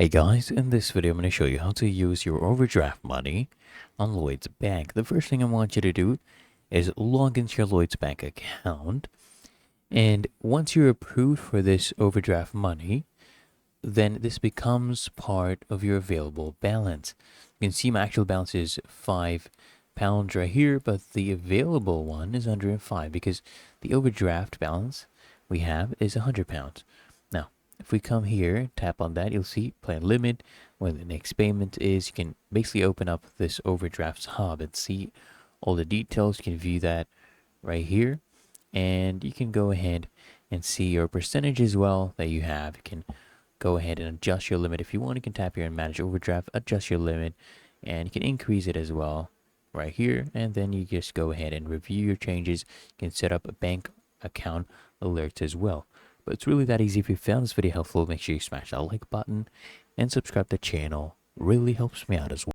Hey guys, in this video I'm going to show you how to use your overdraft money on Lloyds Bank. The first thing I want you to do is log into your Lloyds Bank account, and once you're approved for this overdraft money, then this becomes part of your available balance. You can see my actual balance is £5 right here, but the available one is 105 because the overdraft balance we have is £100. Now, if we come here, tap on that, you'll see plan limit, when the next payment is. You can basically open up this overdrafts hub and see all the details. You can view that right here, and you can go ahead and see your percentage as well that you have. You can go ahead and adjust your limit if you want. You can tap here and manage overdraft, adjust your limit, and you can increase it as well right here. And then you just go ahead and review your changes. You can set up a bank account alerts as well. But it's really that easy. If you found this video helpful, make sure you smash that like button and subscribe to the channel. Really helps me out as well.